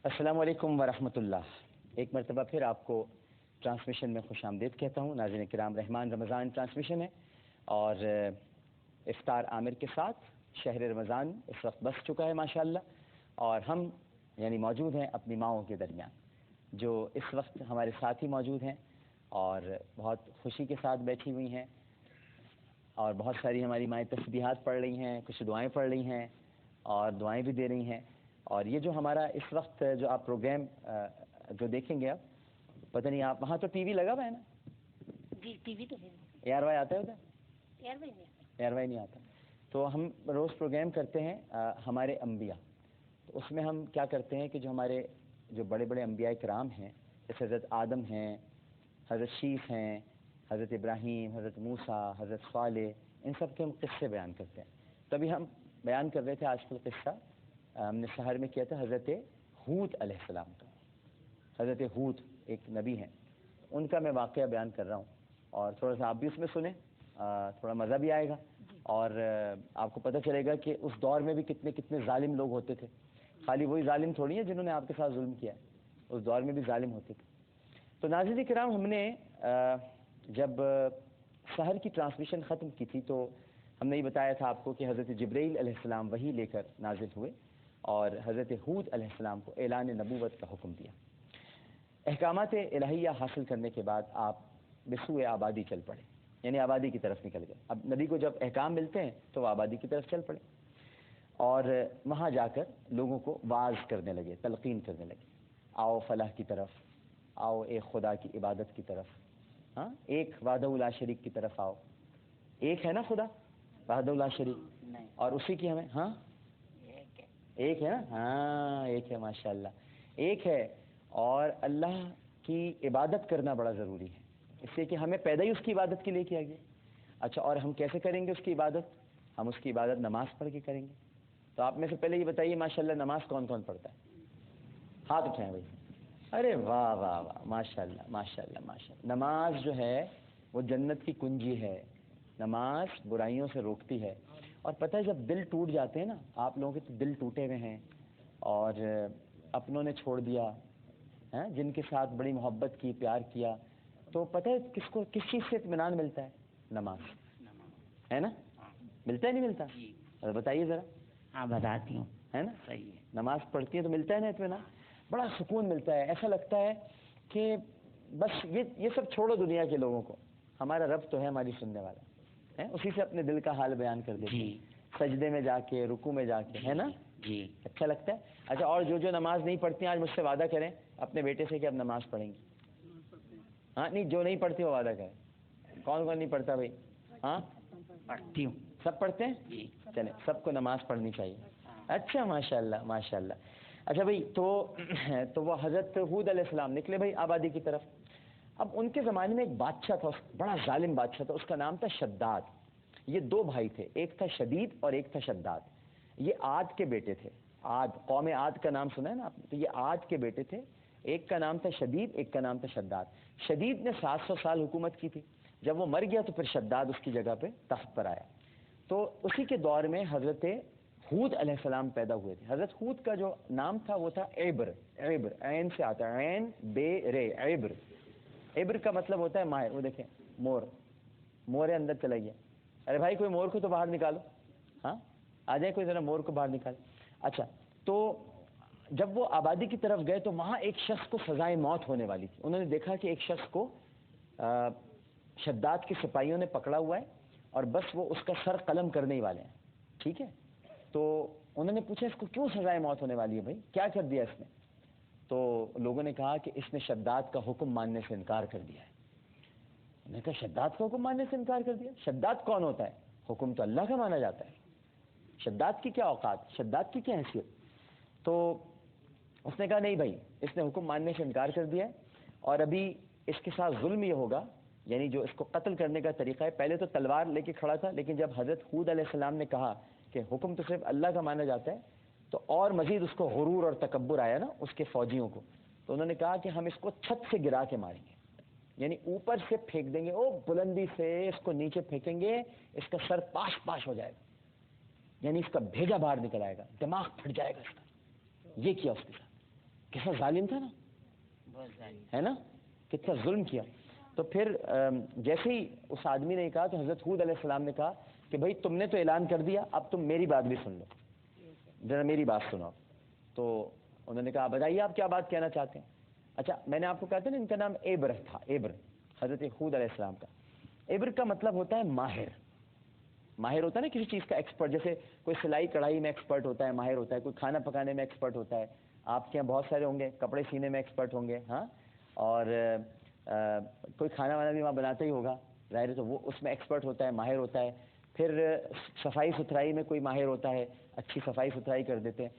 السلام علیکم ورحمۃ اللہ۔ ایک مرتبہ پھر آپ کو ٹرانسمیشن میں خوش آمدید کہتا ہوں۔ ناظرین کرام، رحمان رمضان ٹرانسمیشن ہے اور افطار عامر کے ساتھ شہر رمضان اس وقت بس چکا ہے ماشاءاللہ، اور ہم یعنی موجود ہیں اپنی ماؤں کے درمیان جو اس وقت ہمارے ساتھ ہی موجود ہیں اور بہت خوشی کے ساتھ بیٹھی ہوئی ہیں، اور بہت ساری ہماری مائیں تسبیحات پڑھ رہی ہیں، کچھ دعائیں پڑھ رہی ہیں اور دعائیں بھی دے رہی ہیں۔ اور یہ جو ہمارا اس وقت جو آپ پروگرام جو دیکھیں گے، آپ پتہ نہیں آپ وہاں تو ٹی وی لگا ہوا ہے نا؟ جی ٹی وی تو ہے۔ اے آر وائی آتا ہے ادھر؟ اے آر وائی نہیں آتا۔ اے آر وائی نہیں آتا۔ تو ہم روز پروگرام کرتے ہیں ہمارے انبیاء، تو اس میں ہم کیا کرتے ہیں کہ جو ہمارے جو بڑے بڑے انبیاء کرام ہیں، جیسے حضرت آدم ہیں، حضرت شیث ہیں، حضرت ابراہیم، حضرت موسیٰ، حضرت صالح، ان سب کے ہم قصے بیان کرتے ہیں۔ تبھی ہم بیان کر رہے تھے آج کل قصہ ہم نے سحر میں کیا تھا حضرت ہود علیہ السلام کا۔ حضرت ہود ایک نبی ہیں، ان کا میں واقعہ بیان کر رہا ہوں، اور تھوڑا سا آپ بھی اس میں سنیں، تھوڑا مزہ بھی آئے گا، اور آپ کو پتہ چلے گا کہ اس دور میں بھی کتنے کتنے ظالم لوگ ہوتے تھے۔ خالی وہی ظالم تھوڑی ہیں جنہوں نے آپ کے ساتھ ظلم کیا ہے، اس دور میں بھی ظالم ہوتے تھے۔ تو ناظرین کرام، ہم نے جب سحر کی ٹرانسمیشن ختم کی تھی تو ہم نے یہ بتایا تھا آپ کو کہ حضرت جبرائیل علیہ السلام وحی لے کر نازل ہوئے اور حضرت ہود علیہ السلام کو اعلان نبوت کا حکم دیا۔ احکامات الہیہ حاصل کرنے کے بعد آپ بسوئے آبادی چل پڑے، یعنی آبادی کی طرف نکل گئے۔ اب نبی کو جب احکام ملتے ہیں تو وہ آبادی کی طرف چل پڑے، اور وہاں جا کر لوگوں کو واعظ کرنے لگے، تلقین کرنے لگے، آؤ فلاح کی طرف، آؤ ایک خدا کی عبادت کی طرف، ہاں ایک وحدہ لا شریک کی طرف آؤ۔ ایک ہے نا خدا وحدہ لا شریک، اور اسی کی ہمیں ہاں ایک ہے نا، ہاں ایک ہے، ماشاءاللہ ایک ہے، اور اللہ کی عبادت کرنا بڑا ضروری ہے، اس لیے کہ ہمیں پیدا ہی اس کی عبادت کے لیے کیا گیا۔ اچھا، اور ہم کیسے کریں گے اس کی عبادت؟ ہم اس کی عبادت نماز پڑھ کے کریں گے۔ تو آپ میں سے پہلے یہ بتائیے ماشاءاللہ نماز کون کون پڑھتا ہے؟ ہاتھ اٹھائیں بھائی۔ ارے واہ واہ واہ، ماشاءاللہ ماشاءاللہ ماشاءاللہ۔ نماز جو ہے وہ جنت کی کنجی ہے، نماز برائیوں سے روکتی ہے۔ اور پتہ ہے جب دل ٹوٹ جاتے ہیں نا، آپ لوگوں کے تو دل ٹوٹے ہوئے ہیں اور اپنوں نے چھوڑ دیا، جن کے ساتھ بڑی محبت کی، پیار کیا، تو پتہ ہے کس کو کس چیز سے اطمینان ملتا ہے؟ نماز ہے نا؟ ملتا ہے نہیں ملتا؟ بتائیے ذرا۔ ہاں بتاتی ہوں، ہے نا؟ صحیح ہے، نماز پڑھتی ہے تو ملتا ہے نا اطمینان، بڑا سکون ملتا ہے، ایسا لگتا ہے کہ بس یہ سب چھوڑو دنیا کے لوگوں کو، ہمارا رب تو ہے ہماری سننے والا ہے، اسی سے اپنے دل کا حال بیان کر دیتے ہیں، سجدے میں جا کے، رکوع میں جا کے، ہے نا؟ جی اچھا لگتا ہے۔ اچھا، اور جو نماز نہیں پڑھتی ہیں آج مجھ سے وعدہ کریں اپنے بیٹے سے کہ اب نماز پڑھیں گی۔ ہاں نہیں، جو نہیں پڑھتی وہ وعدہ کریں۔ کون کون نہیں پڑھتا بھائی؟ ہاں پڑھتی ہوں۔ سب پڑھتے ہیں؟ جی چلیں، سب کو نماز پڑھنی چاہیے۔ اچھا، ماشاءاللہ ماشاءاللہ۔ اچھا بھائی، تو وہ حضرت ہود علیہ السلام نکلے بھائی آبادی کی طرف۔ اب ان کے زمانے میں ایک بادشاہ تھا، بڑا ظالم بادشاہ تھا، اس کا نام تھا شداد۔ یہ دو بھائی تھے، ایک تھا شدید اور ایک تھا شداد۔ یہ عاد کے بیٹے تھے، عاد، قوم عاد کا نام سنا ہے نا آپ نے؟ تو یہ عاد کے بیٹے تھے، ایک کا نام تھا شدید، ایک کا نام تھا شداد۔ شدید نے 700 سال حکومت کی تھی، جب وہ مر گیا تو پھر شداد اس کی جگہ پہ تخت پر آیا۔ تو اسی کے دور میں حضرت ہود علیہ السلام پیدا ہوئے تھے۔ حضرت ہود کا جو نام تھا وہ تھا عبر، عبر عین سے آتا ہے، عین بے رے، عبر۔ عبر کا مطلب ہوتا ہے ماہر۔ وہ دیکھیں مور، مورے اندر چلا گیا۔ ارے بھائی کوئی مور کو تو باہر نکالو، ہاں آ جائے کوئی ذرا مور کو باہر نکال۔ اچھا، تو جب وہ آبادی کی طرف گئے تو وہاں ایک شخص کو سزائے موت ہونے والی تھی۔ انہوں نے دیکھا کہ ایک شخص کو شداد کے سپاہیوں نے پکڑا ہوا ہے اور بس وہ اس کا سر قلم کرنے ہی والے ہیں، ٹھیک ہے؟ تو انہوں نے پوچھا اس کو کیوں سزائے موت ہونے والی ہے بھائی، کیا کر دیا اس نے؟ تو لوگوں نے کہا کہ اس نے شداد کا حکم ماننے سے انکار کر دیا ہے۔ میں نے کہا شداد کا حکم ماننے سے انکار کر دیا؟ شداد کون ہوتا ہے؟ حکم تو اللہ کا مانا جاتا ہے، شداد کی کیا اوقات، شداد کی کیا حیثیت؟ تو اس نے کہا نہیں بھائی، اس نے حکم ماننے سے انکار کر دیا ہے، اور ابھی اس کے ساتھ ظلم یہ ہوگا، یعنی جو اس کو قتل کرنے کا طریقہ ہے، پہلے تو تلوار لے کے کھڑا تھا، لیکن جب حضرت ہود علیہ السلام نے کہا کہ حکم تو صرف اللہ کا مانا جاتا ہے، تو اور مزید اس کو غرور اور تکبر آیا نا اس کے فوجیوں کو، تو انہوں نے کہا کہ ہم اس کو چھت سے گرا کے ماریں گے، یعنی اوپر سے پھینک دیں گے، او بلندی سے اس کو نیچے پھینکیں گے، اس کا سر پاش پاش ہو جائے گا، یعنی اس کا بھیجا باہر نکل آئے گا، دماغ پھٹ جائے گا اس کا۔ یہ کیا اس کے ساتھ، کیسا ظالم تھا نا, بہت ظالم. ہے نا, کتنا ظلم کیا. تو پھر جیسے ہی اس آدمی نے کہا تو حضرت ہود علیہ السلام نے کہا کہ بھائی تم نے تو اعلان کر دیا, اب تم میری بات بھی سن لو, ذرا میری بات سنو. تو انہوں نے کہا بتائیے آپ کیا بات کہنا چاہتے ہیں. اچھا میں نے آپ کو کہا تھا نا ان کا نام ایبر تھا, ایبر, حضرت ہود علیہ السلام کا. ایبر کا مطلب ہوتا ہے ماہر. ماہر ہوتا ہے نا کسی چیز کا ایکسپرٹ, جیسے کوئی سلائی کڑھائی میں ایکسپرٹ ہوتا ہے, ماہر ہوتا ہے, کوئی کھانا پکانے میں ایکسپرٹ ہوتا ہے. آپ کے یہاں بہت سارے ہوں گے کپڑے سینے میں ایکسپرٹ ہوں گے, ہاں, اور کوئی کھانا وانا بھی وہاں بناتا ہی ہوگا, ظاہر ہے, تو وہ اس میں ایکسپرٹ ہوتا ہے, ماہر ہوتا ہے. پھر صفائی ستھرائی میں کوئی ماہر ہوتا ہے, اچھی صفائی ستھرائی کر دیتے ہیں.